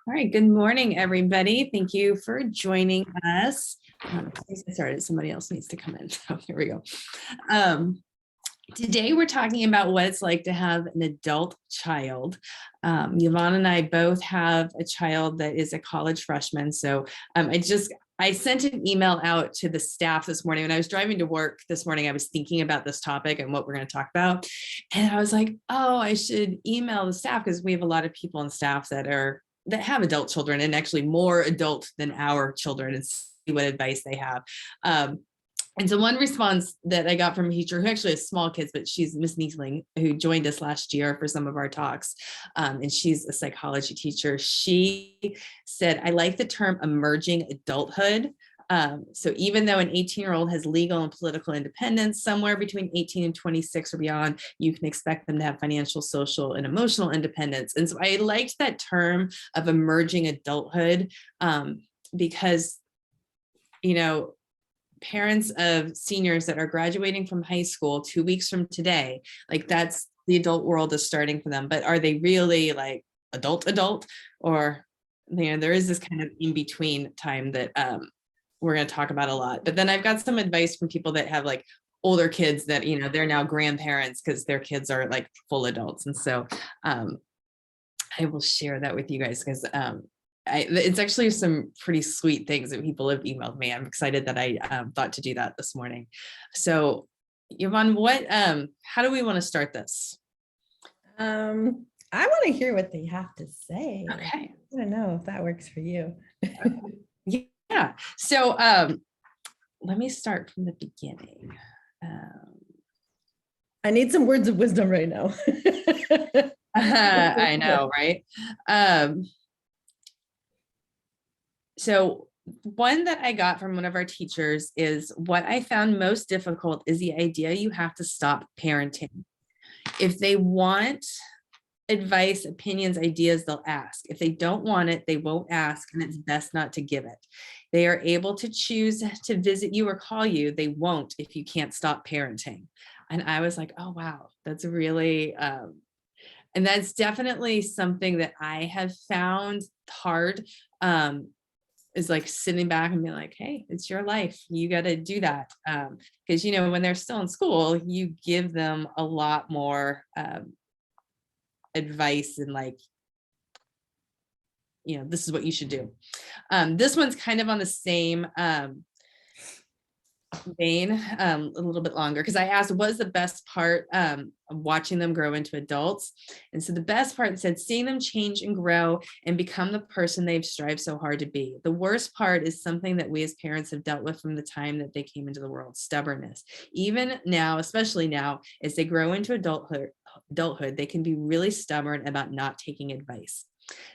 All right, good morning, everybody. Thank you for joining us. Sorry, somebody else needs to come in. So here we go. Today we're talking about what it's like to have an adult child. Yvonne and I both have a child that is a college freshman. So I sent an email out to the staff this morning. When I was driving to work this morning, I was thinking about this topic and what we're going to talk about. And I was like, oh, I should email the staff because we have a lot of people on staff that have adult children, and actually more adult than our children, and see what advice they have. And so one response that I got from a teacher who actually has small kids, but she's Miss Niesling, who joined us last year for some of our talks. And she's a psychology teacher. She said, I like the term emerging adulthood. So even though an 18-year-old has legal and political independence, somewhere between 18 and 26 or beyond, you can expect them to have financial, social, and emotional independence. And so I liked that term of emerging adulthood because, parents of seniors that are graduating from high school 2 weeks from today, like that's the adult world is starting for them. But are they really like adult, or there is this kind of in between time that we're going to talk about a lot. But then I've got some advice from people that have like older kids that they're now grandparents because their kids are like full adults. And so I will share that with you guys because it's actually some pretty sweet things that people have emailed me. I'm excited that I thought to do that this morning. So Yvonne, how do we want to start this? I want to hear what they have to say. Okay. I don't know if that works for you. Yeah. So let me start from the beginning. I need some words of wisdom right now. I know, right? So one that I got from one of our teachers is, what I found most difficult is the idea you have to stop parenting. If they want advice, opinions, ideas, they'll ask. If they don't want it, they won't ask, and it's best not to give it. They are able to choose to visit you or call you. They won't if you can't stop parenting. And I was like, oh, wow, that's really, and that's definitely something that I have found hard, is like sitting back and being like, hey, it's your life. You got to do that. Because, when they're still in school, you give them a lot more advice and like, this is what you should do. This one's kind of on the same vein, a little bit longer, because I asked, what is the best part of watching them grow into adults? And so the best part said, seeing them change and grow and become the person they've strived so hard to be. The worst part is something that we as parents have dealt with from the time that they came into the world: stubbornness. Even now, especially now, as they grow into adulthood, they can be really stubborn about not taking advice.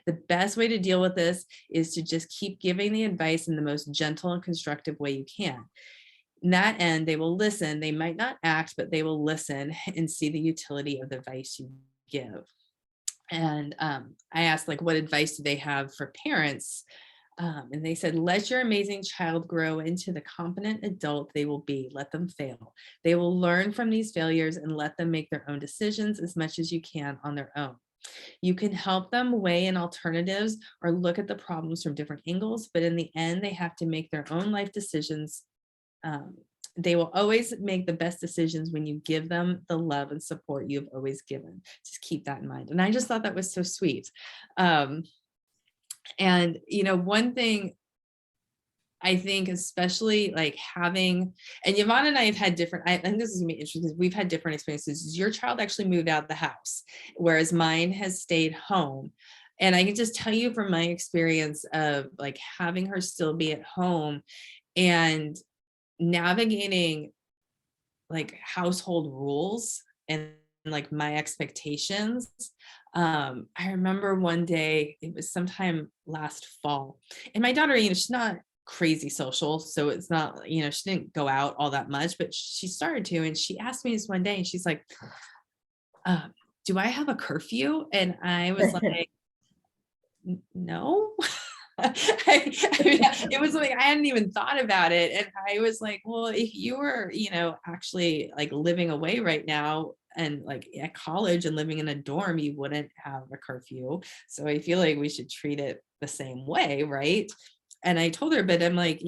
The best way to deal with this is to just keep giving the advice in the most gentle and constructive way you can. In that end, they will listen. They might not act, but they will listen and see the utility of the advice you give. And I asked, like, what advice do they have for parents? And they said, let your amazing child grow into the competent adult they will be. Let them fail. They will learn from these failures, and let them make their own decisions as much as you can on their own. You can help them weigh in alternatives or look at the problems from different angles, but in the end, they have to make their own life decisions. They will always make the best decisions when you give them the love and support you've always given. Just keep that in mind. And I just thought that was so sweet. And, one thing I think, especially like having, and Yvonne and I have had different, I think this is gonna be interesting because we've had different experiences. Your child actually moved out of the house, whereas mine has stayed home. And I can just tell you from my experience of like having her still be at home and navigating like household rules and like my expectations. I remember one day, it was sometime last fall, and my daughter, she's not crazy social, so it's not, she didn't go out all that much, but she started to, and she asked me this one day, and she's like, do I have a curfew? And I was like, no. It was like I hadn't even thought about it, and I was like, well, if you were actually like living away right now, And like at college and living in a dorm, you wouldn't have a curfew. So I feel like we should treat it the same way, right? And I told her, but I'm like,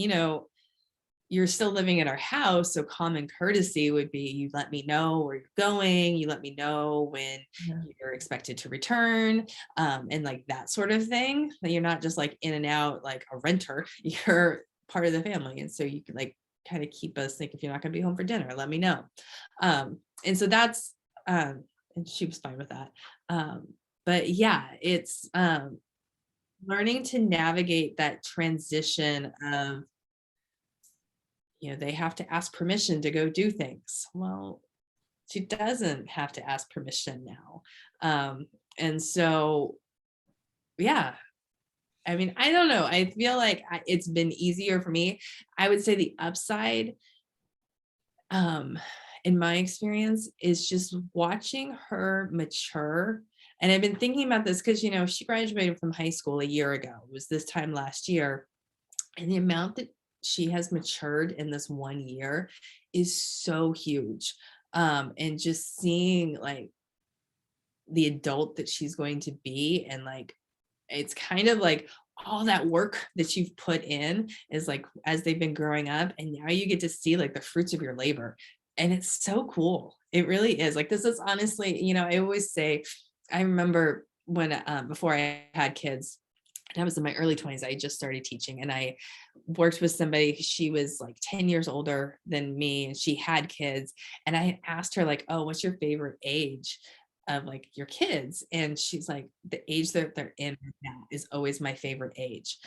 you're still living in our house. So common courtesy would be you let me know where you're going, you let me know when you're expected to return, and like that sort of thing. That you're not just like in and out like a renter, you're part of the family. And so you can like kind of keep us think if you're not going to be home for dinner, let me know. And so that's and she was fine with that. But yeah, it's learning to navigate that transition of, they have to ask permission to go do things. Well, she doesn't have to ask permission now. And so, yeah, I mean, I don't know. I feel like it's been easier for me. I would say the upside, in my experience, is just watching her mature. And I've been thinking about this because, she graduated from high school a year ago. It was this time last year. And the amount that she has matured in this 1 year is so huge. And just seeing like the adult that she's going to be, and like it's kind of like all that work that you've put in is like as they've been growing up, and now you get to see like the fruits of your labor. And it's so cool. It really is. Like this is honestly, I always say, I remember when before I had kids, and I was in my early 20s, I just started teaching, and I worked with somebody. She was like 10 years older than me, and she had kids. And I asked her like, oh, what's your favorite age of like your kids? And she's like, the age that they're in right now is always my favorite age,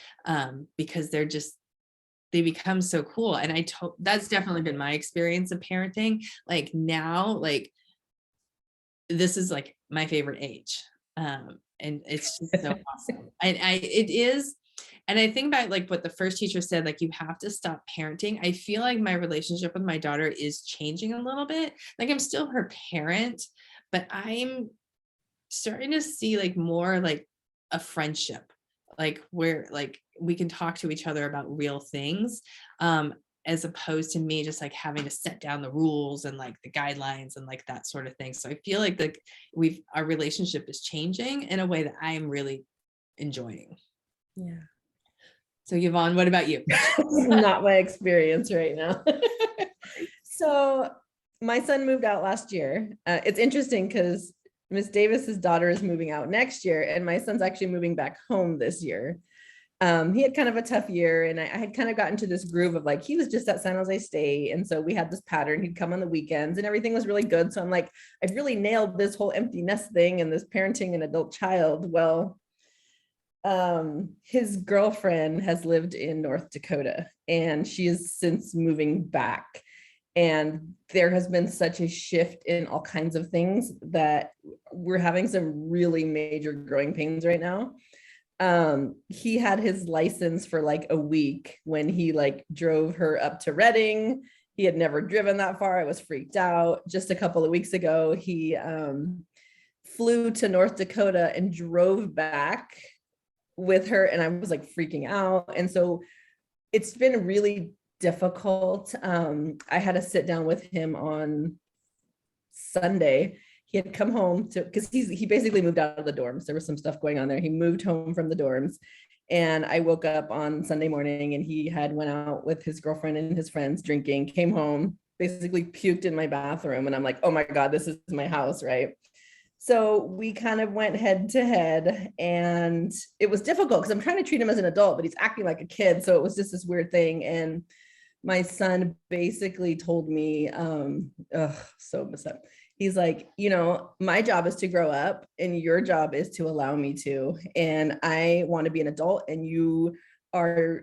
because they become so cool. And that's definitely been my experience of parenting. Like now, like this is like my favorite age. And it's just so awesome. And it is. And I think about like what the first teacher said, like you have to stop parenting. I feel like my relationship with my daughter is changing a little bit. Like I'm still her parent, but I'm starting to see like more like a friendship, like where like we can talk to each other about real things, as opposed to me just like having to set down the rules and like the guidelines and like that sort of thing. So I feel like our relationship is changing in a way that I am really enjoying. Yeah. So Yvonne, what about you? Not my experience right now. So my son moved out last year. It's interesting because Miss Davis's daughter is moving out next year, and my son's actually moving back home this year. He had kind of a tough year, and I had kind of gotten to this groove of like, he was just at San Jose State. And so we had this pattern. He'd come on the weekends and everything was really good. So I'm like, I've really nailed this whole empty nest thing and this parenting an adult child. Well, his girlfriend has lived in North Dakota, and she is since moving back. And there has been such a shift in all kinds of things that we're having some really major growing pains right now. He had his license for like a week when he like drove her up to Reading. He had never driven that far. I was freaked out. Just a couple of weeks ago, he flew to North Dakota and drove back with her, and I was like freaking out. And so it's been really difficult. I had to sit down with him on Sunday. He had come home because he basically moved out of the dorms. There was some stuff going on there. He moved home from the dorms, and I woke up on Sunday morning, and he had went out with his girlfriend and his friends drinking, came home, basically puked in my bathroom. And I'm like, oh my God, this is my house, right? So we kind of went head to head, and it was difficult because I'm trying to treat him as an adult, but he's acting like a kid. So it was just this weird thing. And my son basically told me, so messed up. He's like, my job is to grow up and your job is to allow me to. And I want to be an adult, and you are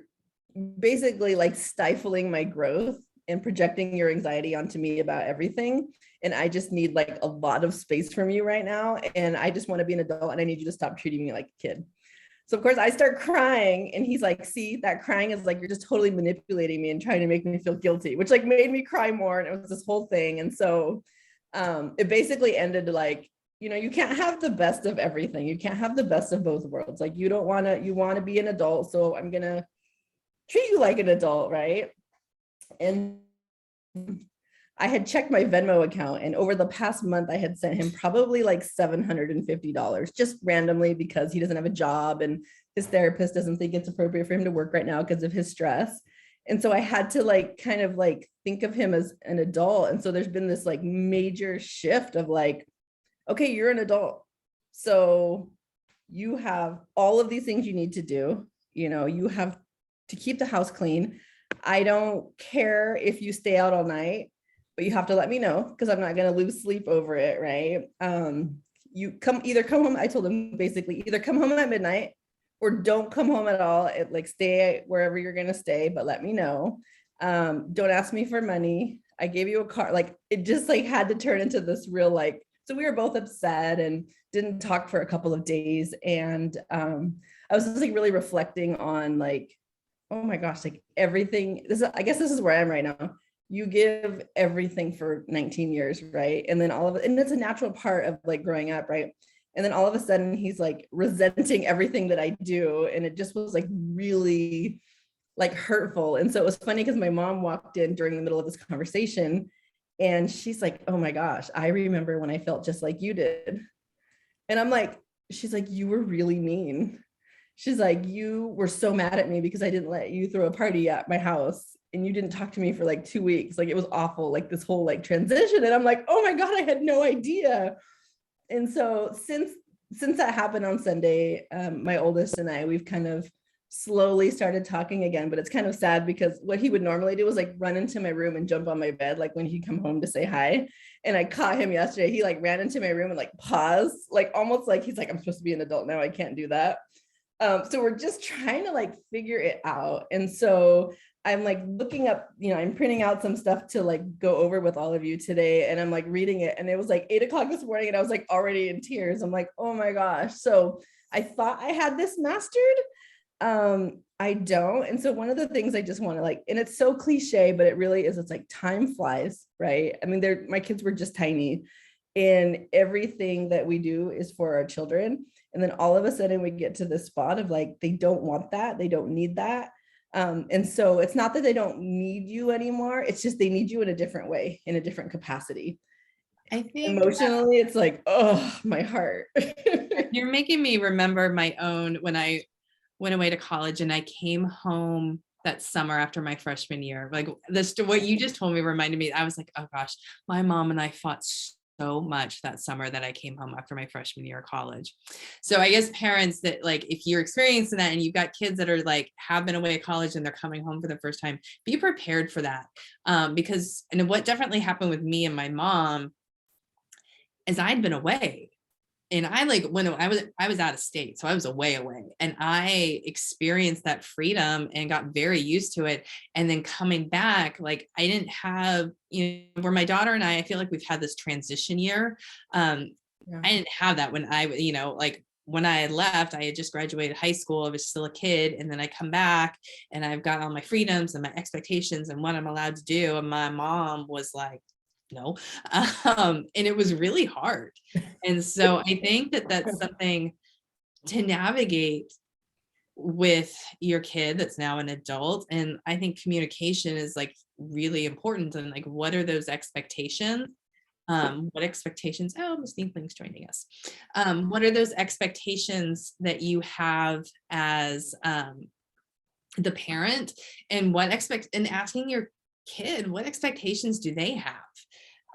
basically like stifling my growth and projecting your anxiety onto me about everything. And I just need like a lot of space from you right now. And I just want to be an adult, and I need you to stop treating me like a kid. So of course I start crying, and he's like, see, that crying is like, you're just totally manipulating me and trying to make me feel guilty, which like made me cry more. And it was this whole thing. And so it basically ended like, you can't have the best of everything. You can't have the best of both worlds. Like you want to be an adult. So I'm going to treat you like an adult. Right. And I had checked my Venmo account, and over the past month, I had sent him probably like $750 just randomly because he doesn't have a job and his therapist doesn't think it's appropriate for him to work right now because of his stress. And so I had to like kind of like think of him as an adult. And so there's been this like major shift of like, okay, you're an adult. So you have all of these things you need to do. You have to keep the house clean. I don't care if you stay out all night, but you have to let me know because I'm not going to lose sleep over it, right? You come home. I told him basically either come home at midnight or don't come home at all. Like stay wherever you're going to stay, but let me know. Don't ask me for money. I gave you a car. Like it just like had to turn into this real like, so we were both upset and didn't talk for a couple of days. And I was just like really reflecting on like, oh my gosh, like everything. I guess this is where I am right now. You give everything for 19 years, right? And then all of it, and it's a natural part of like growing up, right? And then all of a sudden he's like resenting everything that I do. And it just was like really like hurtful. And so it was funny because my mom walked in during the middle of this conversation and she's like, oh my gosh, I remember when I felt just like you did. And I'm like, she's like, you were really mean. She's like, you were so mad at me because I didn't let you throw a party at my house and you didn't talk to me for like 2 weeks. Like it was awful, like this whole like transition. And I'm like, oh my God, I had no idea. And so since that happened on Sunday, my oldest and I, we've kind of slowly started talking again, but it's kind of sad because what he would normally do was like run into my room and jump on my bed, like when he'd come home to say hi. And I caught him yesterday. He like ran into my room and like paused, like almost like he's like, I'm supposed to be an adult now. I can't do that. So we're just trying to like figure it out. And so I'm like looking up, I'm printing out some stuff to like go over with all of you today. And I'm like reading it. And it was like 8 o'clock this morning and I was like already in tears. I'm like, oh my gosh. So I thought I had this mastered. I don't. And so one of the things I just want to like, and it's so cliche, but it really is, it's like time flies, right? I mean, my kids were just tiny and everything that we do is for our children. And then all of a sudden we get to this spot of like, they don't want that. They don't need that. And so it's not that they don't need you anymore. It's just they need you in a different way, in a different capacity. I think Emotionally, it's like, oh, my heart. you're making me remember my own when I went away to college and I came home that summer after my freshman year. Like this, what you just told me reminded me, I was like, oh gosh, my mom and I fought so much that summer that I came home after my freshman year of college. So I guess parents that like, if you're experiencing that and you've got kids that are like, have been away at college and they're coming home for the first time, be prepared for that. Because, and what definitely happened with me and my mom is I'd been away. And I like when I was out of state, so I was away, and I experienced that freedom and got very used to it. And then coming back, like I didn't have, where my daughter and I feel like we've had this transition year. I didn't have that when I, like when I had left, I had just graduated high school. I was still a kid, and then I come back and I've got all my freedoms and my expectations and what I'm allowed to do. And my mom was like, no. And it was really hard. And so I think that that's something to navigate with your kid that's now an adult. And I think communication is like really important. And like, what are those expectations? What expectations? Oh, Miss Dinkling's joining us. What are those expectations that you have as the parent, and and asking your kid, what expectations do they have?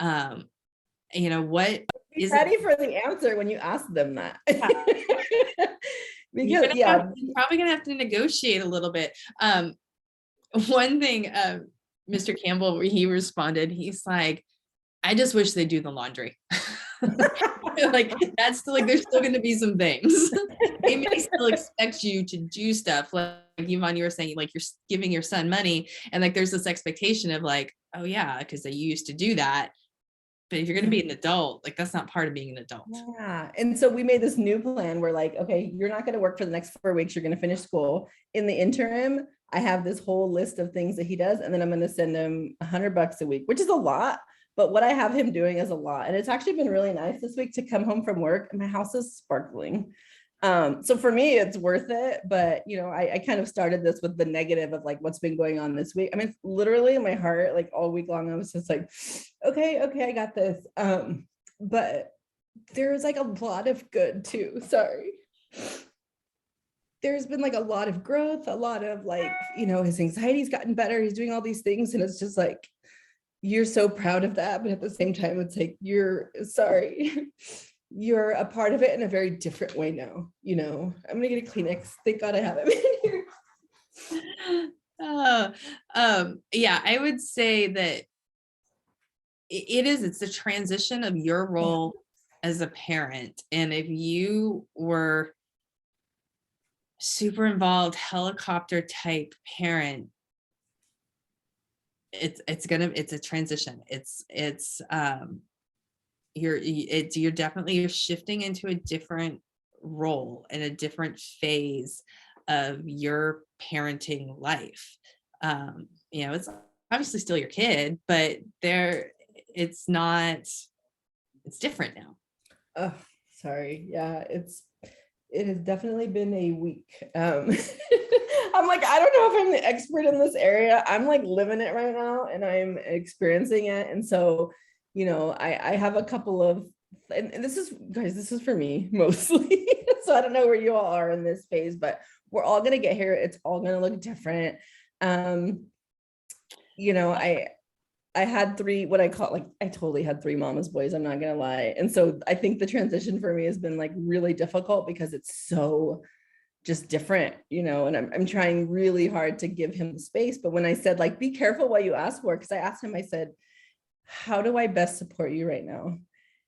What Be is ready for the answer when you ask them that. Because you're probably gonna have to negotiate a little bit. One thing, Mr. Campbell, he responded, he's like, I just wish they do the laundry. Like that's still like, there's still going to be some things. They may still expect you to do stuff. Like Yvonne, you were saying, like you're giving your son money, and like there's this expectation of like, oh yeah, because they used to do that. But if you're going to be an adult, like that's not part of being an adult. Yeah. And so we made this new plan. We're like, okay, you're not going to work for the next 4 weeks. You're going to finish school. In the interim, I have this whole list of things that he does. And then I'm going to send him $100 a week, which is a lot. But what I have him doing is a lot. And it's actually been really nice this week to come home from work and my house is sparkling. So for me, it's worth it. But I kind of started this with the negative of like what's been going on this week. I mean, literally in my heart, like all week long, I was just like, okay, I got this. But there's like a lot of good too. Sorry. There's been like a lot of growth, a lot of like, his anxiety's gotten better. He's doing all these things. And it's just like, you're so proud of that. But at the same time, it's like, you're sorry. You're a part of it in a very different way now. I'm gonna get a Kleenex. Thank God I have it in here. Yeah, I would say that it's the transition of your role as a parent. And if you were super involved helicopter type parent, it's a transition. You're shifting into a different role and a different phase of your parenting life. It's obviously still your kid, but it's different now. Oh, sorry. Yeah, it has definitely been a week. I'm like, I don't know if I'm the expert in this area. I'm like living it right now and I'm experiencing it. And so, I have a couple of, and this is for me mostly. So I don't know where you all are in this phase, but we're all going to get here. It's all going to look different. I had three, what I call, like, I totally had three mama's boys. I'm not going to lie. And so I think the transition for me has been like really difficult because it's so just different, and I'm trying really hard to give him the space. But when I said like, be careful what you ask for, because I asked him, I said, how do I best support you right now?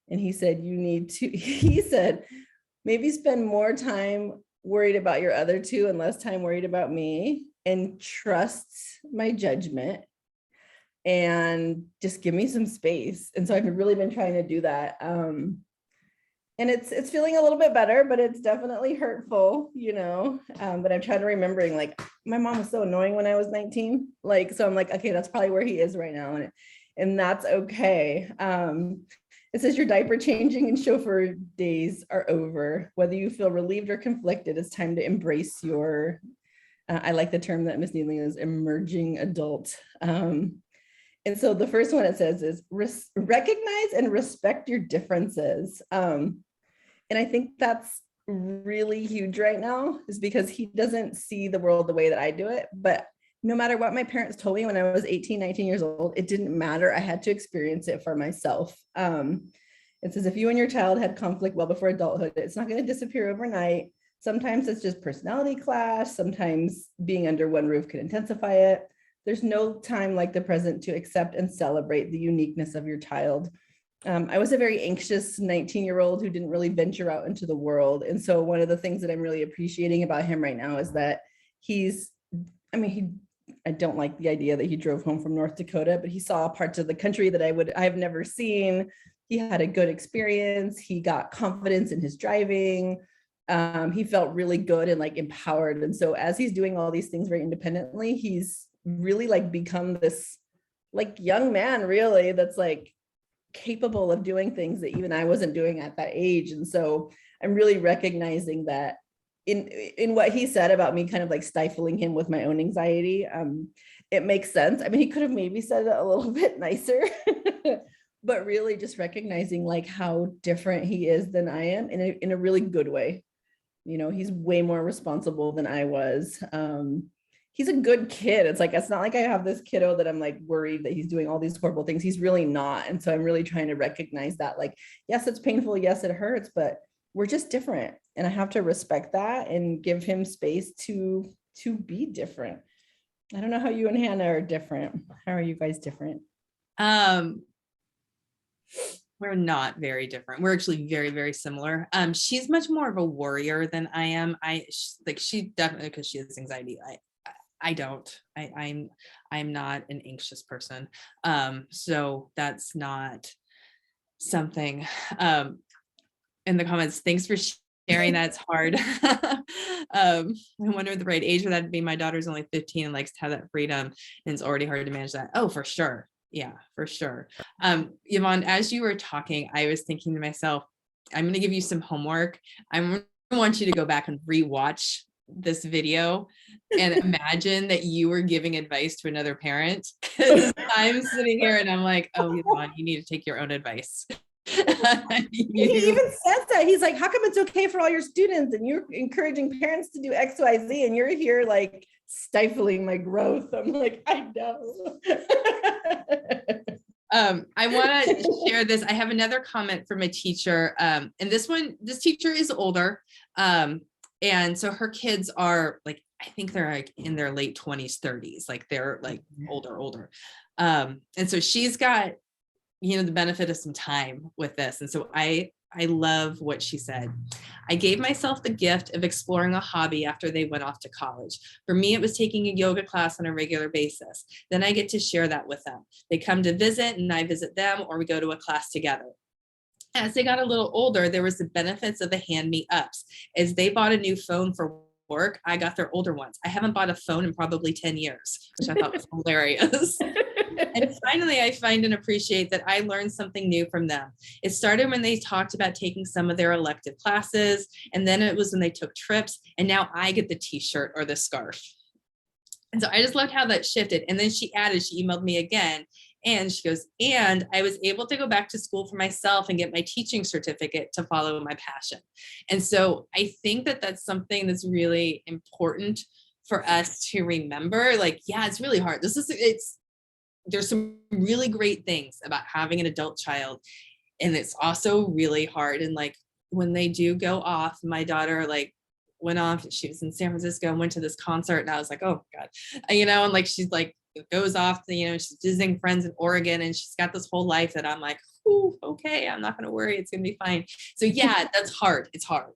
And he said, he said, maybe spend more time worried about your other two and less time worried about me, and trust my judgment and just give me some space. And so I've really been trying to do that. And it's feeling a little bit better, but it's definitely hurtful, but I'm trying to remembering, like, my mom was so annoying when I was 19. Like, so I'm like, okay, that's probably where he is right now. And that's okay. It says your diaper changing and chauffeur days are over. Whether you feel relieved or conflicted, it's time to embrace your, I like the term that Miss Needling is, emerging adult. And so the first one it says is recognize and respect your differences. And I think that's really huge right now, is because he doesn't see the world the way that I do it. But no matter what my parents told me when I was 18, 19 years old, it didn't matter. I had to experience it for myself. It says, if you and your child had conflict well before adulthood, it's not going to disappear overnight. Sometimes it's just personality clash. Sometimes being under one roof can intensify it. There's no time like the present to accept and celebrate the uniqueness of your child. I was a very anxious 19-year-old who didn't really venture out into the world. And so one of the things that I'm really appreciating about him right now is that I don't like the idea that he drove home from North Dakota, but he saw parts of the country that I've never seen. He had a good experience. He got confidence in his driving. He felt really good and like empowered. And so as he's doing all these things very independently, he's really like become this like young man, really, that's like capable of doing things that even I wasn't doing at that age. And so I'm really recognizing that in what he said about me kind of like stifling him with my own anxiety. It makes sense. I mean, he could have maybe said it a little bit nicer, but really just recognizing like how different he is than I am in a really good way. He's way more responsible than I was. He's a good kid. It's not like I have this kiddo that I'm like worried that he's doing all these horrible things. He's really not. And so I'm really trying to recognize that, like, yes, it's painful. Yes, it hurts, but we're just different. And I have to respect that and give him space to be different. I don't know how you and Hannah are different. How are you guys different? We're not very different. We're actually very, very similar. She's much more of a warrior than I am. She definitely, because she has anxiety. I don't. I'm not an anxious person. So that's not something. In the comments, thanks for sharing. That's hard. I wonder the right age for that to be. My daughter's only 15 and likes to have that freedom, and it's already hard to manage that. Oh, for sure. Yeah, for sure. Yvonne, as you were talking, I was thinking to myself, I'm going to give you some homework. I'm want you to go back and rewatch this video and imagine that you were giving advice to another parent. I'm sitting here and I'm like, oh, Yvonne, you need to take your own advice. He even says that. He's like, how come it's okay for all your students and you're encouraging parents to do X, Y, Z, and you're here like stifling my growth? I'm like, I know. I want to share this. I have another comment from a teacher. And this teacher is older. And so her kids are like, I think they're like in their late 20s, 30s, like they're like older. And so she's got, the benefit of some time with this. And so I love what she said. I gave myself the gift of exploring a hobby after they went off to college. For me, it was taking a yoga class on a regular basis. Then I get to share that with them. They come to visit and I visit them, or we go to a class together. As they got a little older, there was the benefits of the hand me ups. As they bought a new phone for work, I got their older ones. I haven't bought a phone in probably 10 years, which I thought was hilarious. And finally, I find and appreciate that I learned something new from them. It started when they talked about taking some of their elective classes, and then it was when they took trips, and now I get the t-shirt or the scarf. And so I just loved how that shifted. And then she emailed me again, and she goes, and I was able to go back to school for myself and get my teaching certificate to follow my passion. And so I think that that's something that's really important for us to remember. Like, yeah, it's really hard. There's some really great things about having an adult child, and it's also really hard. And like when they do go off, my daughter like went off, she was in San Francisco and went to this concert, and I was like, oh God, and like she's like goes off to, she's visiting friends in Oregon, and she's got this whole life that I'm like, ooh, okay, I'm not gonna worry, it's gonna be fine. So yeah, that's hard. It's hard.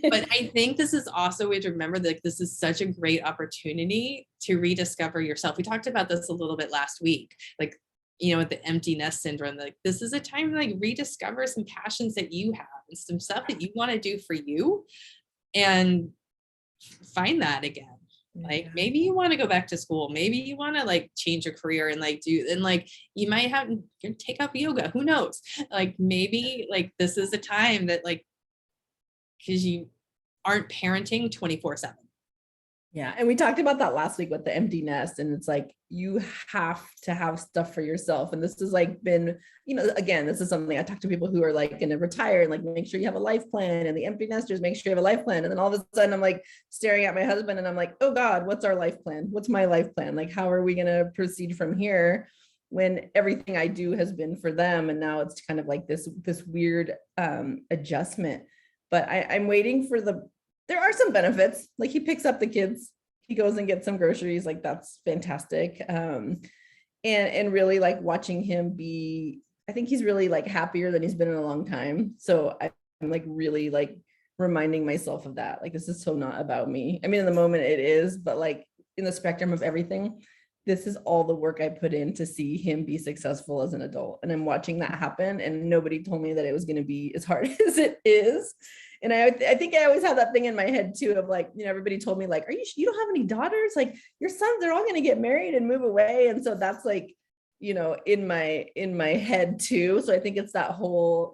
But I think this is also a way to remember that this is such a great opportunity to rediscover yourself. We talked about this a little bit last week, like, with the empty nest syndrome. Like, this is a time to like rediscover some passions that you have and some stuff that you want to do for you, and find that again. Like, maybe you want to go back to school. Maybe you want to like change your career and like you might have to take up yoga. Who knows? Like, maybe like this is a time that like, because you aren't parenting 24/7. Yeah. And we talked about that last week with the empty nest. And it's like, you have to have stuff for yourself. And this has like been, again, this is something I talk to people who are like going to retire and like, make sure you have a life plan, and the empty nesters, make sure you have a life plan. And then all of a sudden I'm like staring at my husband and I'm like, oh God, what's our life plan? What's my life plan? Like, how are we going to proceed from here when everything I do has been for them? And now it's kind of like this weird adjustment. But I'm waiting for there are some benefits. Like, he picks up the kids, he goes and gets some groceries. Like, that's fantastic. And really like watching him I think he's really like happier than he's been in a long time. So I'm like really like reminding myself of that. Like, this is so not about me. I mean, in the moment it is, but like in the spectrum of everything, this is all the work I put in to see him be successful as an adult. And I'm watching that happen. And nobody told me that it was going to be as hard as it is. And I think I always have that thing in my head too, of like, everybody told me like, you don't have any daughters? Like, your sons, they're all going to get married and move away. And so that's like, in my head too. So I think it's that whole,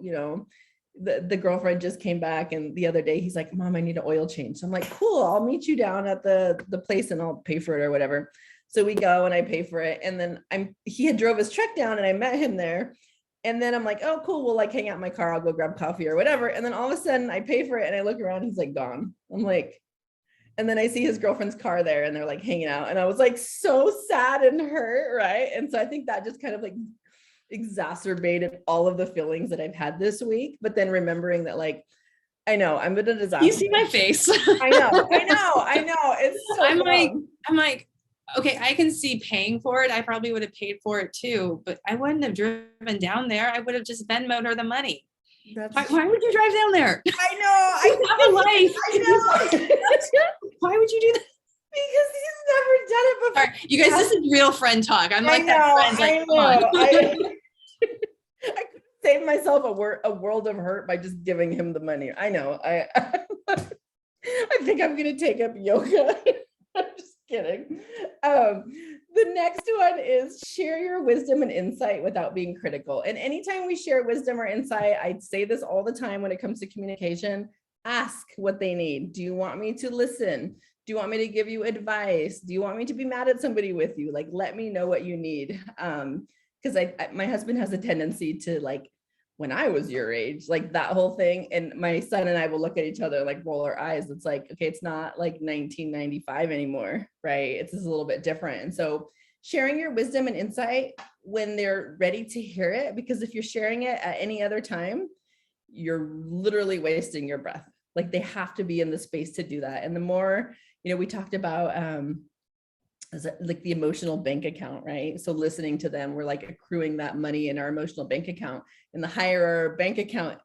the girlfriend just came back, and the other day he's like, Mom, I need an oil change. So I'm like, cool, I'll meet you down at the place and I'll pay for it or whatever. So we go and I pay for it. And then he had drove his truck down and I met him there. And then I'm like, oh, cool, we'll like hang out in my car, I'll go grab coffee or whatever. And then all of a sudden I pay for it and I look around, he's like gone. I'm like, and then I see his girlfriend's car there and they're like hanging out. And I was like so sad and hurt, right? And so I think that just kind of like exacerbated all of the feelings that I've had this week. But then remembering that, like, I know I'm in a disaster. You see my face. I know. It's so I'm like, okay, I can see paying for it. I probably would have paid for it too, but I wouldn't have driven down there. I would have just Venmo'd her the money. Why would you drive down there? I know. I have a life. I know. Why would you do that? Because he's never done it before. All right, you guys, this is real friend talk. I'm like that friend. Like, come on. I could save myself a world of hurt by just giving him the money. I know. I think I'm gonna take up yoga. I'm just kidding. The next one is share your wisdom and insight without being critical. And anytime we share wisdom or insight, I say this all the time when it comes to communication, ask what they need. Do you want me to listen? Do you want me to give you advice? Do you want me to be mad at somebody with you? Like, let me know what you need. Because my husband has a tendency to, like, when I was your age, like that whole thing. And my son and I will look at each other, like roll our eyes. It's like, okay, it's not like 1995 anymore, right? It's just a little bit different. And so sharing your wisdom and insight when they're ready to hear it, because if you're sharing it at any other time, you're literally wasting your breath. Like, they have to be in the space to do that. And the more, we talked about like the emotional bank account, right? So listening to them, we're like accruing that money in our emotional bank account. And the higher our bank account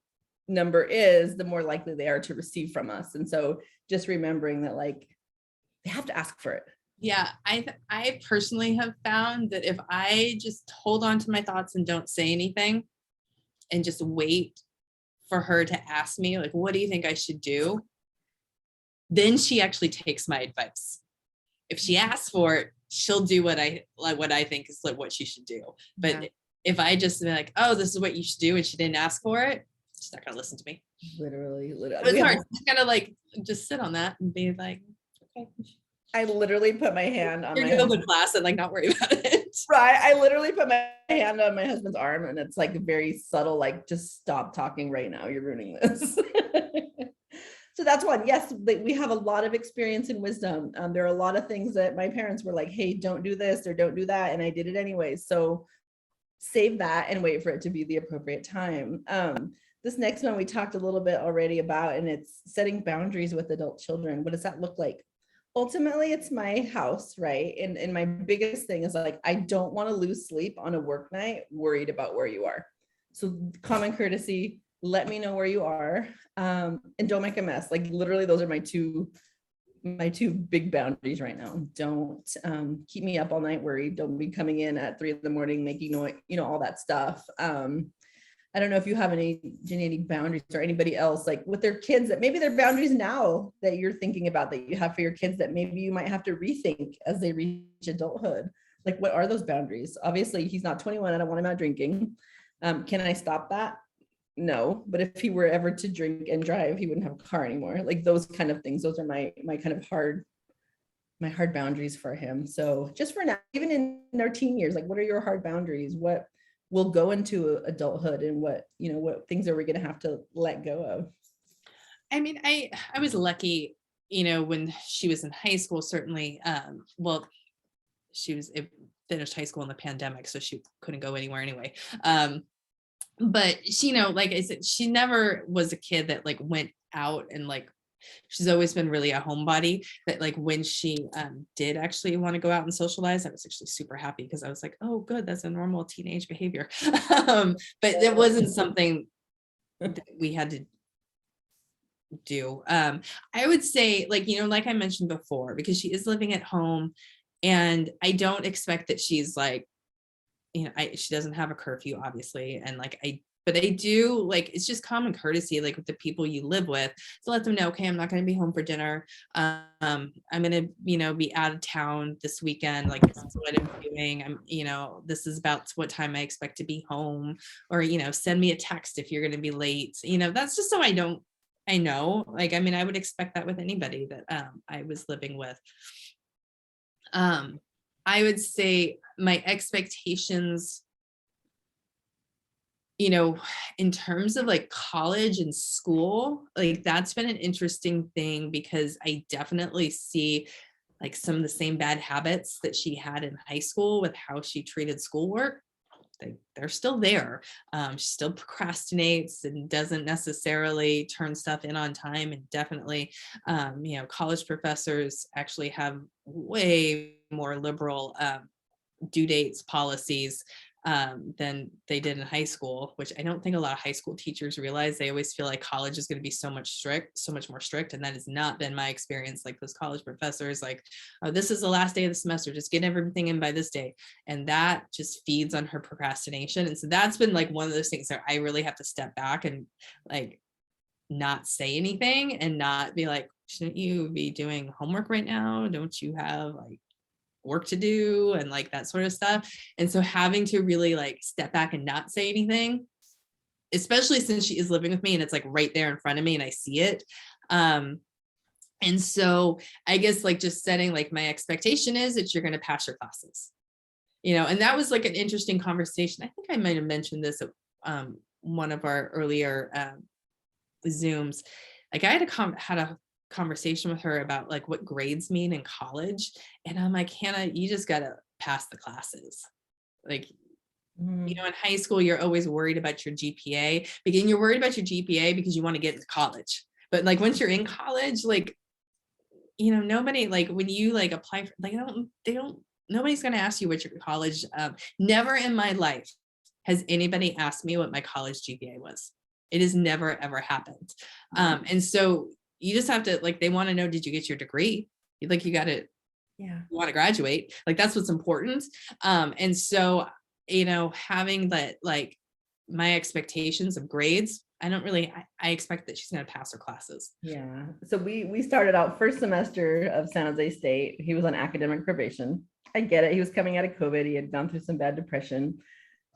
number is, the more likely they are to receive from us. And so just remembering that, like, they have to ask for it. Yeah, I personally have found that if I just hold on to my thoughts and don't say anything and just wait for her to ask me, like, what do you think I should do? Then she actually takes my advice. If she asks for it, she'll do what I think is like what she should do. But if I just be like, oh, this is what you should do, and she didn't ask for it, she's not gonna listen to me. Literally. It's hard. Just gotta like just sit on that and be like, okay. I literally put my hand on my yoga class and like not worry about it. Right. I literally put my hand on my husband's arm, and it's like very subtle, like, just stop talking right now. You're ruining this. So that's one. Yes, we have a lot of experience and wisdom. There are a lot of things that my parents were like, hey, don't do this or don't do that. And I did it anyway. So save that and wait for it to be the appropriate time. This next one we talked a little bit already about, and it's setting boundaries with adult children. What does that look like? Ultimately, it's my house, right? And my biggest thing is, like, I don't want to lose sleep on a work night worried about where you are. So common courtesy, let me know where you are, and don't make a mess. Like, literally, those are my two big boundaries right now. Don't keep me up all night worried. Don't be coming in at 3 a.m. making noise, all that stuff. I don't know if you have any boundaries, or anybody else, like, with their kids, that maybe their boundaries now that you're thinking about that you have for your kids that maybe you might have to rethink as they reach adulthood. Like, what are those boundaries? Obviously, he's not 21. I don't want him out drinking. Can I stop that? No. But if he were ever to drink and drive, he wouldn't have a car anymore. Like, those kind of things. Those are my kind of hard boundaries for him. So just for now, even in our teen years, like, what are your hard boundaries? What will go into adulthood, and what things are we going to have to let go of? I mean, I was lucky, when she was in high school, certainly. Well, she finished high school in the pandemic, so she couldn't go anywhere anyway. But she, like I said, she never was a kid that like went out and like, she's always been really a homebody. That like when she did actually want to go out and socialize, I was actually super happy, because I was like, oh, good, that's a normal teenage behavior. But it wasn't something that we had to do. I would say, like, like I mentioned before, because she is living at home, and I don't expect that she's like, she doesn't have a curfew, obviously, and like but I do, like, it's just common courtesy, like with the people you live with, to let them know, okay, I'm not going to be home for dinner. I'm going to, be out of town this weekend. Like, this is what I'm doing. This is about what time I expect to be home, or, send me a text if you're going to be late. That's just so I know, like, I mean, I would expect that with anybody that I was living with. I would say my expectations, in terms of like college and school, like, that's been an interesting thing, because I definitely see like some of the same bad habits that she had in high school with how she treated schoolwork. They're still there. She still procrastinates and doesn't necessarily turn stuff in on time. And definitely, college professors actually have way more liberal due dates policies than they did in high school, which I don't think a lot of high school teachers realize. They always feel like college is going to be so much more strict. And that has not been my experience. Like, those college professors, like, oh, this is the last day of the semester, just get everything in by this day. And that just feeds on her procrastination. And so that's been like one of those things that I really have to step back and like not say anything, and not be like, shouldn't you be doing homework right now? Don't you have like work to do, and like that sort of stuff. And so having to really like step back and not say anything, especially since she is living with me and it's like right there in front of me and I see it, And so I guess like just setting like my expectation is that you're going to pass your classes, and that was like an interesting conversation. I think I might have mentioned this at one of our earlier Zooms. Like I had a conversation with her about like what grades mean in college. And I'm like, Hannah, you just got to pass the classes. Like, in high school, you're always worried about your GPA. Again, you're worried about your GPA because you want to get into college. But like once you're in college, like, nobody, like when you like apply for, like, nobody's going to ask you what your college, never in my life has anybody asked me what my college GPA was. It has never, ever happened. And so you just have to, like, they want to know, did you get your degree? Like, you got to, you want to graduate. Like, that's what's important. And so, having that, like my expectations of grades, I expect that she's going to pass her classes. Yeah. So we started out first semester of San Jose State. He was on academic probation. I get it. He was coming out of COVID. He had gone through some bad depression.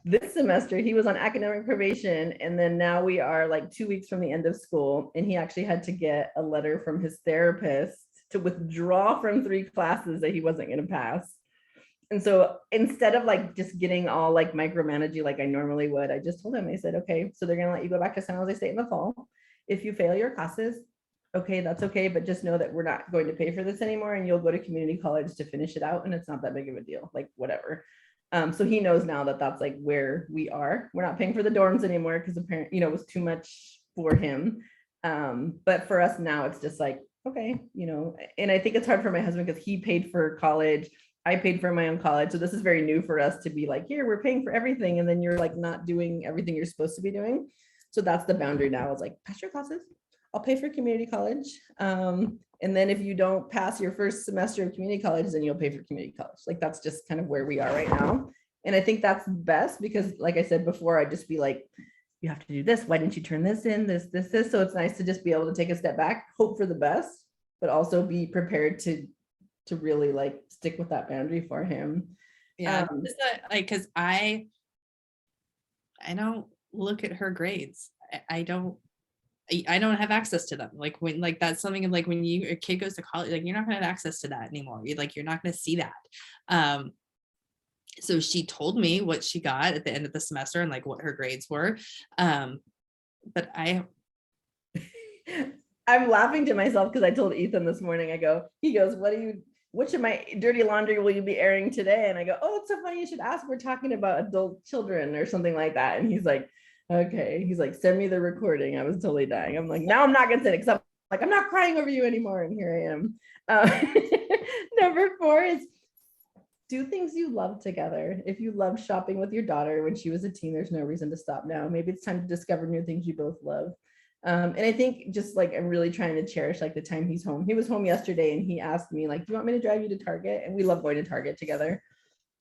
This semester, he was on academic probation. And then now we are like 2 weeks from the end of school. And he actually had to get a letter from his therapist to withdraw from 3 classes that he wasn't going to pass. And so instead of like just getting all like micromanaging like I normally would, I just told him, I said, okay, so they're going to let you go back to San Jose State in the fall. If you fail your classes, okay, that's okay. But just know that we're not going to pay for this anymore. And you'll go to community college to finish it out. And it's not that big of a deal, like whatever. So he knows now that that's like where we are. We're not paying for the dorms anymore because apparently, it was too much for him. But for us now, it's just like, okay, and I think it's hard for my husband because he paid for college. I paid for my own college. So this is very new for us to be like, here, we're paying for everything. And then you're like not doing everything you're supposed to be doing. So that's the boundary now. It's like, pass your classes. I'll pay for community college. And then if you don't pass your first semester of community college, then you'll pay for community college. Like that's just kind of where we are right now. And I think that's best because like I said before, I'd just be like, you have to do this. Why didn't you turn this in? This. So it's nice to just be able to take a step back, hope for the best, but also be prepared to really like stick with that boundary for him. Yeah. Because I don't look at her grades. I don't have access to them. Like when, like that's something like when a kid goes to college, like you're not gonna have access to that anymore. You're not gonna see that. So she told me what she got at the end of the semester and like what her grades were. But I'm laughing to myself because I told Ethan this morning, he goes, which of my dirty laundry will you be airing today? And I go, oh, it's so funny you should ask. We're talking about adult children or something like that. And he's like, okay. He's like, send me the recording. I was totally dying. I'm like, now I'm not going to send it because I'm like, I'm not crying over you anymore. And here I am. Number 4 is do things you love together. If you love shopping with your daughter when she was a teen, there's no reason to stop now. Maybe it's time to discover new things you both love. And I think just like, I'm really trying to cherish like the time he's home. He was home yesterday and he asked me like, do you want me to drive you to Target? And we love going to Target together.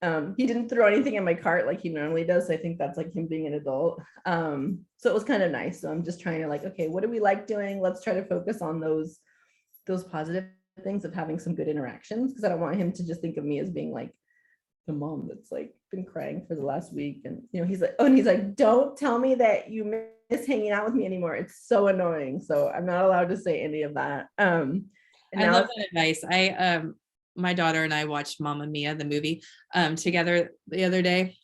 He didn't throw anything in my cart like he normally does. So I think that's like him being an adult. So it was kind of nice. So I'm just trying to like, okay, what do we like doing? Let's try to focus on those positive things of having some good interactions. Cause I don't want him to just think of me as being like the mom that's like been crying for the last week. And, he's like, don't tell me that you miss hanging out with me anymore. It's so annoying. So I'm not allowed to say any of that. I love that advice. My daughter and I watched Mamma Mia, the movie, together the other day,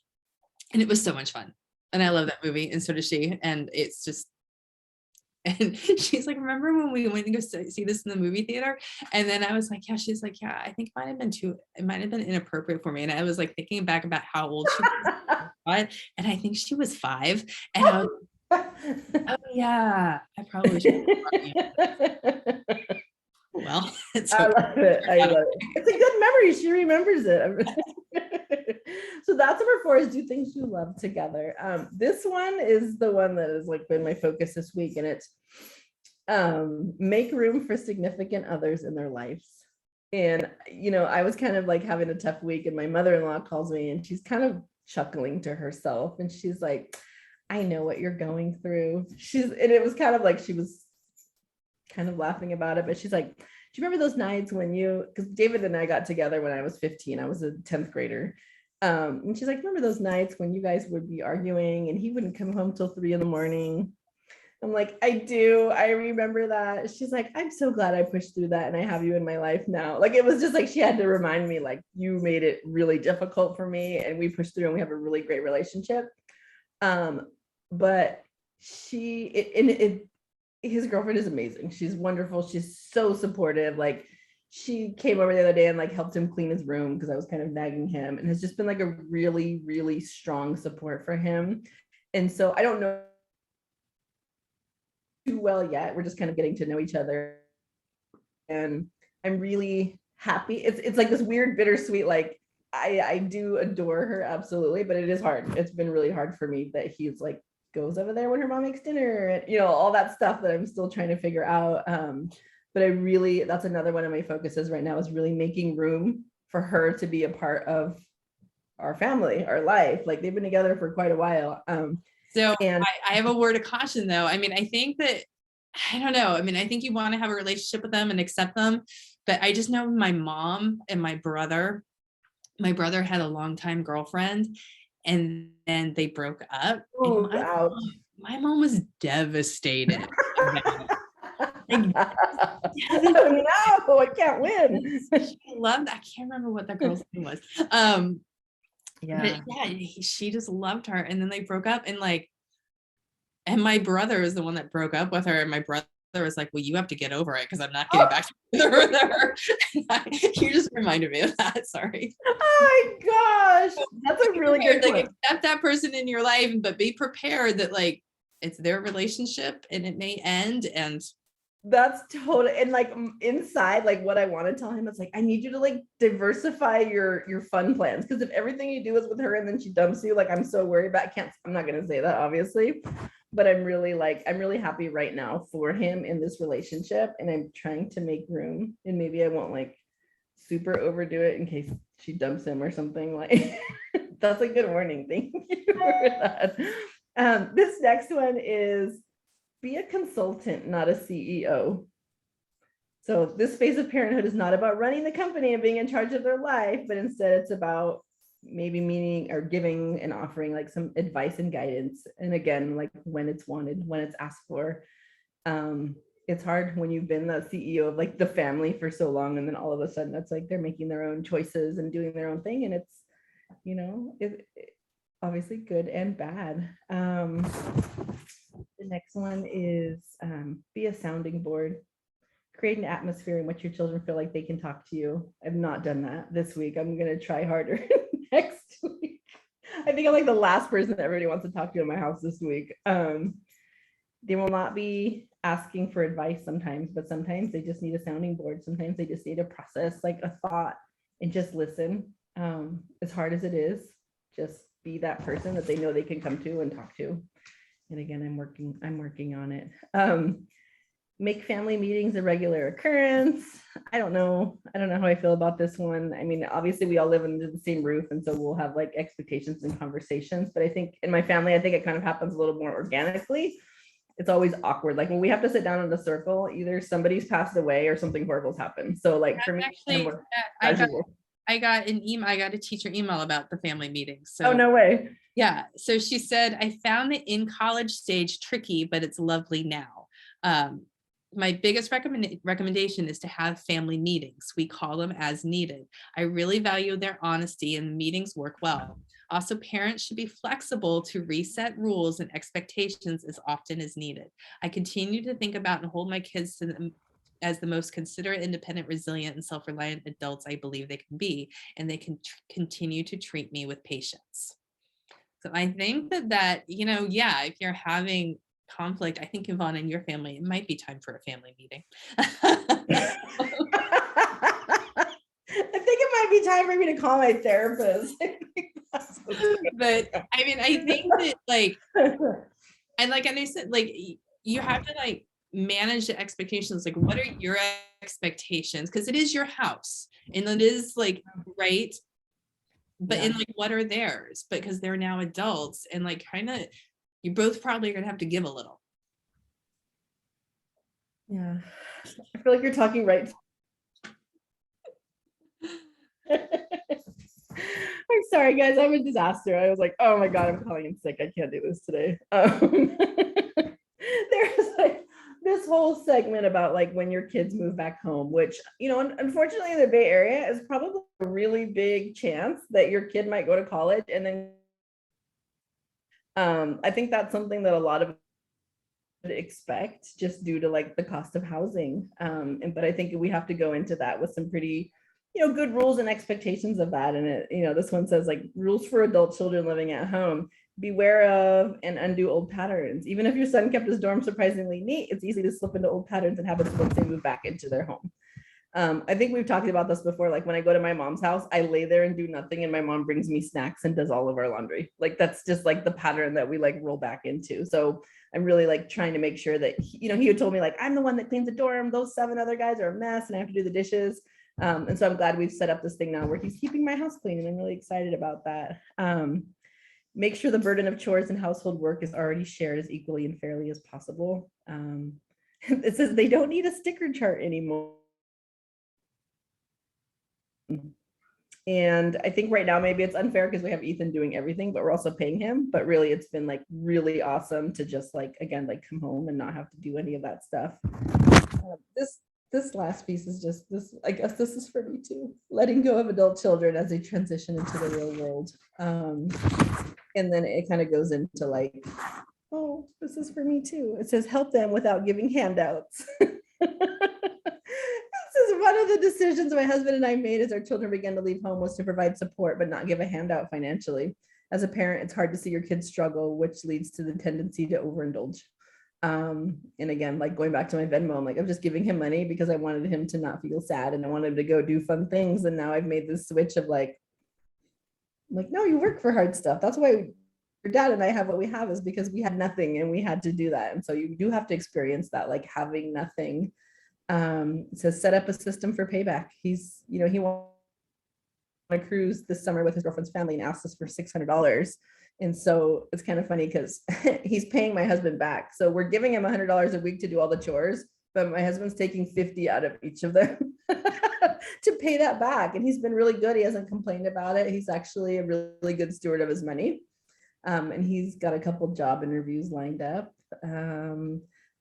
and it was so much fun. And I love that movie, and so does she. And it's just, and she's like, remember when we went to go see this in the movie theater? And then I was like, yeah. She's like, yeah, I think it might have been inappropriate for me. And I was like thinking back about how old she was, and I think she was 5. And I was oh yeah, I probably should. Well, I love it. It's a good memory. She remembers it. So that's number 4 is do things you love together. This one is the one that has like been my focus this week, and it's make room for significant others in their lives. And I was kind of like having a tough week, and my mother-in-law calls me, and she's kind of chuckling to herself, and she's like, I know what you're going through. And it was kind of like she was kind of laughing about it, but she's like, do you remember those nights when because David and I got together when I was 15, I was a 10th grader. And she's like, remember those nights when you guys would be arguing and he wouldn't come home till 3 a.m. I'm like, I do. I remember that. She's like, I'm so glad I pushed through that and I have you in my life now. Like, it was just like she had to remind me, like, you made it really difficult for me and we pushed through and we have a really great relationship. But his girlfriend is amazing. She's wonderful. She's so supportive. Like, she came over the other day and like helped him clean his room because I was kind of nagging him, and has just been like a really, really strong support for him. And so I don't know too well yet. We're just kind of getting to know each other. And I'm really happy. It's like this weird bittersweet, like I do adore her absolutely, but it is hard. It's been really hard for me that he's like goes over there when her mom makes dinner and all that stuff that I'm still trying to figure out. But that's another one of my focuses right now, is really making room for her to be a part of our family, our life. Like, they've been together for quite a while. So I have a word of caution though. I mean, I think that, I don't know. I mean, I think you want to have a relationship with them and accept them, but I just know my mom and my brother had a longtime girlfriend and then they broke up. Oh, My mom was devastated. Like, oh no, I can't win. She loved, I can't remember what that girl's name was. She just loved her. And then they broke up, and and my brother is the one that broke up with her. And my brother was like, well, you have to get over it because I'm not getting back together with her. You just reminded me of that. Sorry. Oh my gosh. That's a really good point. Accept that person in your life, but be prepared that it's their relationship and it may end. And that's totally, and inside, what I want to tell him is I need you to diversify your fun plans, because if everything you do is with her and then she dumps you, I'm so worried about, I'm not going to say that obviously, but I'm really happy right now for him in this relationship, and I'm trying to make room, and maybe I won't super overdo it in case she dumps him or something. That's a good warning. Thank you for that. This next one is, be a consultant, not a CEO. So this phase of parenthood is not about running the company and being in charge of their life, but instead it's about maybe meeting or giving and offering some advice and guidance. And again, when it's wanted, when it's asked for. It's hard when you've been the CEO of the family for so long, and then all of a sudden it's they're making their own choices and doing their own thing, and it's obviously good and bad. The next one is, be a sounding board. Create an atmosphere in which your children feel like they can talk to you. I've not done that this week. I'm going to try harder next week. I think I'm the last person that everybody wants to talk to in my house this week. They will not be asking for advice sometimes, but sometimes they just need a sounding board. Sometimes they just need to process a thought and just listen. As hard as it is, just be that person that they know they can come to and talk to. And again, I'm working on it. Make family meetings a regular occurrence. I don't know how I feel about this one. I mean, obviously we all live under the same roof, and so we'll have expectations and conversations, but I think in my family, I think it kind of happens a little more organically. It's always awkward. When we have to sit down in a circle, either somebody's passed away or something horrible's happened. So for me, I got an email. I got a teacher email about the family meetings. So, oh, no way. Yeah. So she said, I found the in college stage tricky, but it's lovely now. My biggest recommendation is to have family meetings. We call them as needed. I really value their honesty, and the meetings work well. Also, parents should be flexible to reset rules and expectations as often as needed. I continue to think about and hold my kids to them as the most considerate, independent, resilient, and self-reliant adults I believe they can be, and they can continue to treat me with patience. So I think that, if you're having conflict, I think, Yvonne, in your family, it might be time for a family meeting. I think it might be time for me to call my therapist. But I mean, I think that and I said, you have to manage the expectations. What are your expectations? Because it is your house, and it is right. But in what are theirs? Because they're now adults, and you both probably are gonna have to give a little. Yeah, I feel like you're talking right. I'm sorry, guys. I'm a disaster. I was oh my God, I'm calling in sick. I can't do this today. There whole segment about like when your kids move back home, which, unfortunately in the Bay Area is probably a really big chance that your kid might go to college. And then I think that's something that a lot of expect just due to like the cost of housing. But I think we have to go into that with some pretty, good rules and expectations of that. And this one says like rules for adult children living at home. Beware of and undo old patterns. Even if your son kept his dorm surprisingly neat, it's easy to slip into old patterns and habits once they move back into their home. I think we've talked about this before. Like when I go to my mom's house, I lay there and do nothing, and my mom brings me snacks and does all of our laundry. Like that's just like the pattern that we like roll back into. So I'm really like trying to make sure that he had told me like I'm the one that cleans the dorm. Those 7 other guys are a mess, and I have to do the dishes. And so I'm glad we've set up this thing now where he's keeping my house clean, and I'm really excited about that. Make sure the burden of chores and household work is already shared as equally and fairly as possible. It says they don't need a sticker chart anymore. And I think right now maybe it's unfair because we have Ethan doing everything, but we're also paying him. But really, it's been like really awesome to just like, again, like come home and not have to do any of that stuff. This last piece is just this, I guess this is for me too. Letting go of adult children as they transition into the real world. And then it kind of goes into like, oh, this is for me too. It says help them without giving handouts. This is one of the decisions my husband and I made as our children began to leave home was to provide support, but not give a handout financially. As a parent, it's hard to see your kids struggle, which leads to the tendency to overindulge. And again, like going back to my Venmo, I'm like, I'm just giving him money because I wanted him to not feel sad and I wanted him to go do fun things. And now I've made this switch of like, no, you work for hard stuff. That's why your dad and I have what we have is because we had nothing and we had to do that. And so you do have to experience that, like having nothing. It says set up a system for payback. He's, he wants a cruise this summer with his girlfriend's family and asked us for $600. And so it's kind of funny because he's paying my husband back. So we're giving him $100 a week to do all the chores, but my husband's taking 50 out of each of them to pay that back. And he's been really good. He hasn't complained about it. He's actually a really good steward of his money. And he's got a couple job interviews lined up.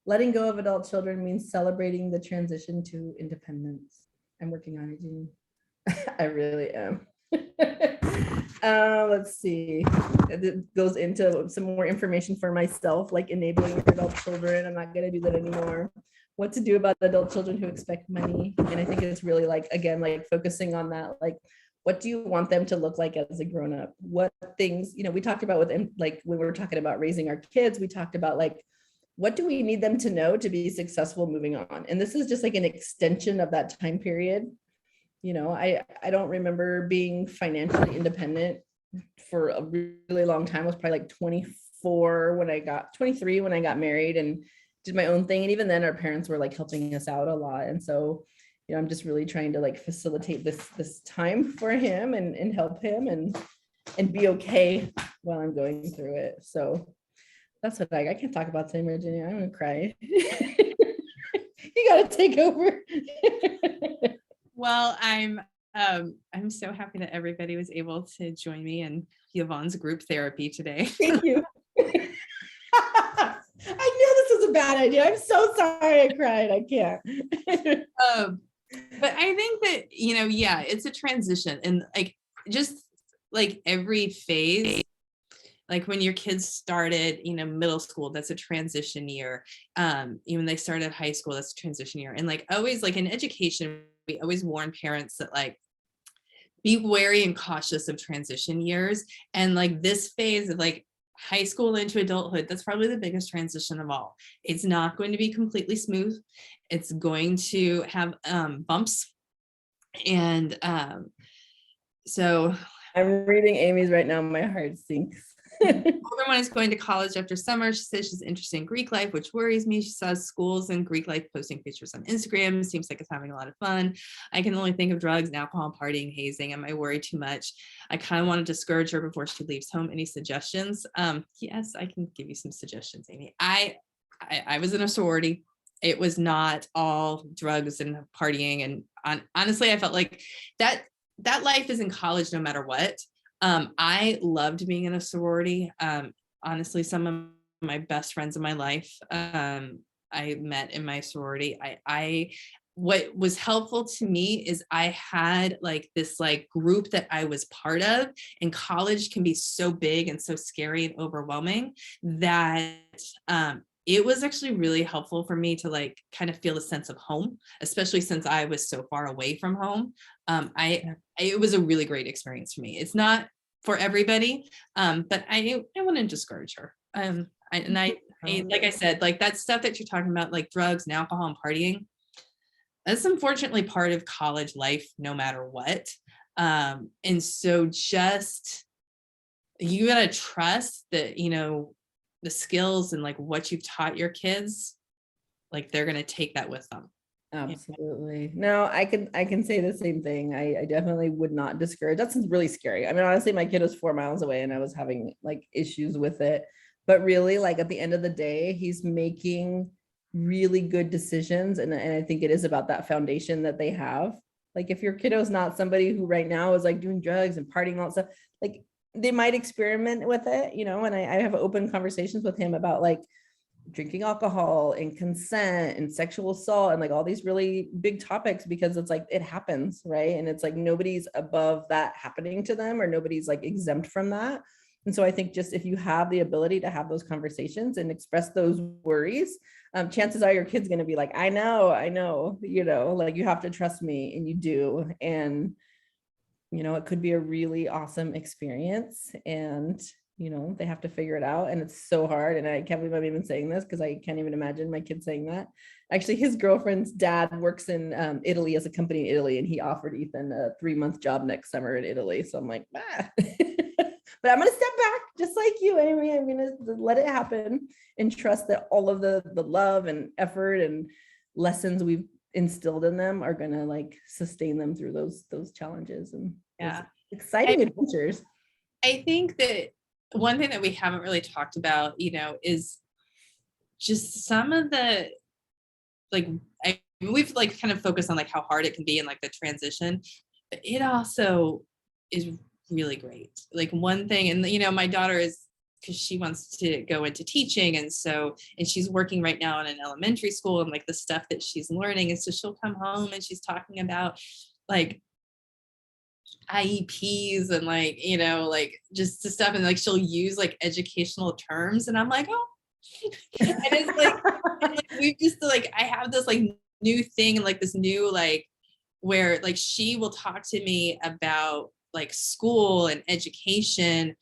Letting go of adult children means celebrating the transition to independence. I'm working on it, Jeannie. I really am. Let's see. It goes into some more information for myself, like enabling adult children. I'm not going to do that anymore. What to do about adult children who expect money. And I think it's really like, again, like focusing on that, like, what do you want them to look like as a grown-up? What things, we talked about with them, like when we were talking about raising our kids, we talked about like, what do we need them to know to be successful moving on? And this is just like an extension of that time period. I don't remember being financially independent for a really long time. I was probably like 23 when I got married and did my own thing. And even then our parents were like helping us out a lot. And so, I'm just really trying to like facilitate this time for him and help him and be okay while I'm going through it. So that's what I can't talk about today, Virginia. I'm gonna cry. You gotta take over. Well, I'm so happy that everybody was able to join me in Yvonne's group therapy today. Thank you. I knew this was a bad idea. I'm so sorry I cried. I can't. But I think that, yeah, it's a transition and like, just like every phase, like when your kids started, middle school, that's a transition year. Even they started high school, that's a transition year. And like always, like in education, we always warn parents that like, be wary and cautious of transition years. And like this phase of like high school into adulthood, that's probably the biggest transition of all. It's not going to be completely smooth. It's going to have bumps. And so I'm reading Amy's right now. My heart sinks. older one is going to college after summer. She says she's interested in Greek life, which worries me. She says schools and Greek life posting pictures on Instagram. Seems like it's having a lot of fun. I can only think of drugs and alcohol, partying, hazing. Am I worried too much? I kind of want to discourage her before she leaves home. Any suggestions? Yes, I can give you some suggestions, Amy. I was in a sorority. It was not all drugs and partying. And honestly, I felt like that life is in college no matter what. I loved being in a sorority. Honestly, some of my best friends in my life I met in my sorority. I what was helpful to me is I had like this like group that I was part of, and college can be so big and so scary and overwhelming that it was actually really helpful for me to like kind of feel a sense of home, especially since I was so far away from home. It was a really great experience for me. It's not for everybody, but I wouldn't discourage her. Like I said, like that stuff that you're talking about, like drugs and alcohol and partying, that's unfortunately part of college life, no matter what. And so just you gotta trust that, the skills and like what you've taught your kids, like they're gonna take that with them. Absolutely. No, I can say the same thing. I definitely would not discourage. That's really scary. I mean, honestly, my kid was 4 miles away and I was having like issues with it. But really, like at the end of the day, he's making really good decisions. And I think it is about that foundation that they have. Like if your kiddo is not somebody who right now is like doing drugs and partying and all that stuff, like they might experiment with it, and I have open conversations with him about like drinking alcohol and consent and sexual assault and like all these really big topics, because it's like it happens, right? And it's like nobody's above that happening to them, or nobody's like exempt from that. And so I think just if you have the ability to have those conversations and express those worries, chances are your kid's going to be like, I know, like you have to trust me, and you do. And it could be a really awesome experience, and they have to figure it out, and it's so hard. And I can't believe I'm even saying this, because I can't even imagine my kid saying that. Actually, his girlfriend's dad works in Italy, as a company in Italy, and he offered Ethan a 3-month job next summer in Italy. So I'm like, but I'm gonna step back just like you, Amy. I'm gonna let it happen and trust that all of the love and effort and lessons we've instilled in them are gonna like sustain them through those challenges and Yeah. exciting adventures. I think that one thing that we haven't really talked about, is just some of the, like, we've like kind of focused on like how hard it can be and like the transition, but it also is really great. Like one thing, and my daughter is, because she wants to go into teaching, and she's working right now in an elementary school, and like the stuff that she's learning, and so she'll come home and she's talking about like IEPs and like, like just the stuff, and like she'll use like educational terms, and I'm like, oh, and it's like, we just like, I have this like new thing, and like this new like where like she will talk to me about like school and education,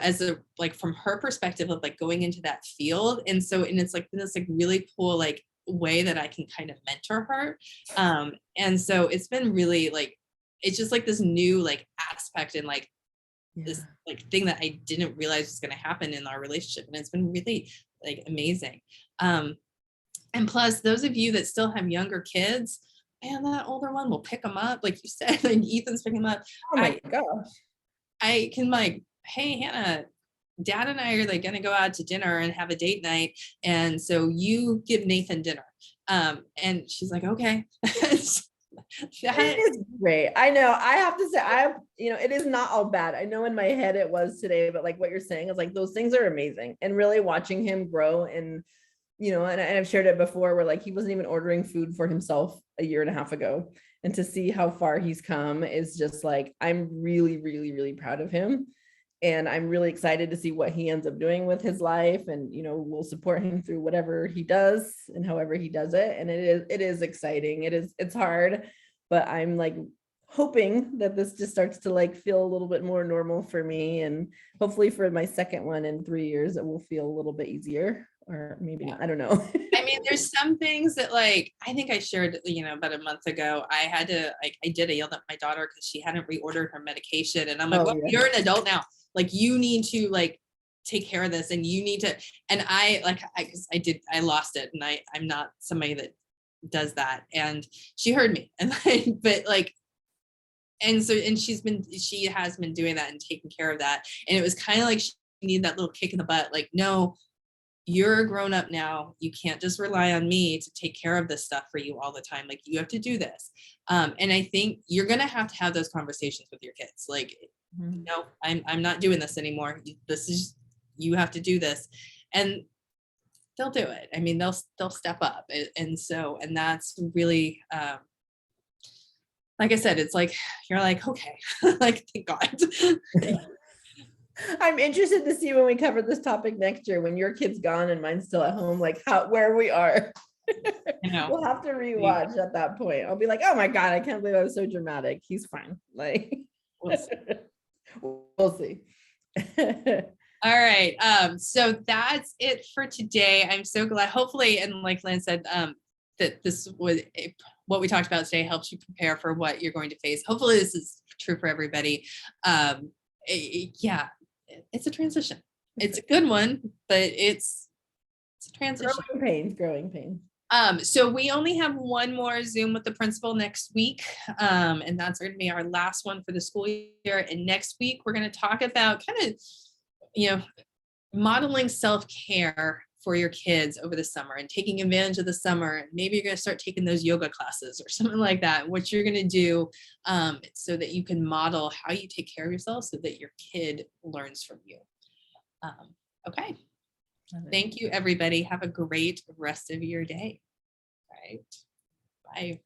as a like from her perspective of like going into that field. And it's like this like really cool like way that I can kind of mentor her. And so it's been really like, it's just like this new like aspect and like this like thing that I didn't realize was going to happen in our relationship. And it's been really like amazing. And plus, those of you that still have younger kids, man, that older one will pick them up. Like you said, like Ethan's picking them up. Oh my gosh. I can like, hey, Hannah, Dad and I are like going to go out to dinner and have a date night. And so you give Nathan dinner. And she's like, okay. It is great. I know. I have to say, it is not all bad. I know in my head it was today, but like what you're saying is like those things are amazing. And really watching him grow, and and I've shared it before, where like he wasn't even ordering food for himself a year and a half ago. And to see how far he's come is just like, I'm really, really, really proud of him. And I'm really excited to see what he ends up doing with his life. And, we'll support him through whatever he does and however he does it. And it is exciting. It's hard, but I'm like hoping that this just starts to like feel a little bit more normal for me. And hopefully for my second one in 3 years, it will feel a little bit easier, or maybe not. I don't know. I mean, there's some things that like, I think I shared, about a month ago, I had to, like, I yelled at my daughter because she hadn't reordered her medication. And I'm like, well, you're an adult now. Like, you need to like take care of this, and you need to, and I lost it. And I'm not somebody that does that. And she heard me, and like, but like, and so, and she has been doing that and taking care of that. And it was kind of like, she needed that little kick in the butt. Like, no, you're a grown up now. You can't just rely on me to take care of this stuff for you all the time. Like, you have to do this. And I think you're going to have those conversations with your kids. Like, no, I'm not doing this anymore. You have to do this. And they'll do it. I mean, they'll step up. And that's really, like I said, it's like, you're like, okay, like, thank God. I'm interested to see when we cover this topic next year, when your kid's gone and mine's still at home, like where we are. You know, We'll have to rewatch at that point. I'll be like, oh my God, I can't believe I was so dramatic. He's fine. Like, we'll see. we'll see. All right. So that's it for today. I'm so glad, hopefully, and like Lynn said, that this was what we talked about today helps you prepare for what you're going to face. Hopefully this is true for everybody. Yeah, it's a transition. It's a good one, but it's a transition. Growing pains. So we only have one more Zoom with the principal next week. And that's going to be our last one for the school year. And next week, we're going to talk about kind of, modeling self-care for your kids over the summer and taking advantage of the summer. Maybe you're going to start taking those yoga classes or something like that, what you're going to do so that you can model how you take care of yourself so that your kid learns from you. Okay. Thank you, everybody. Have a great rest of your day. All right. Bye.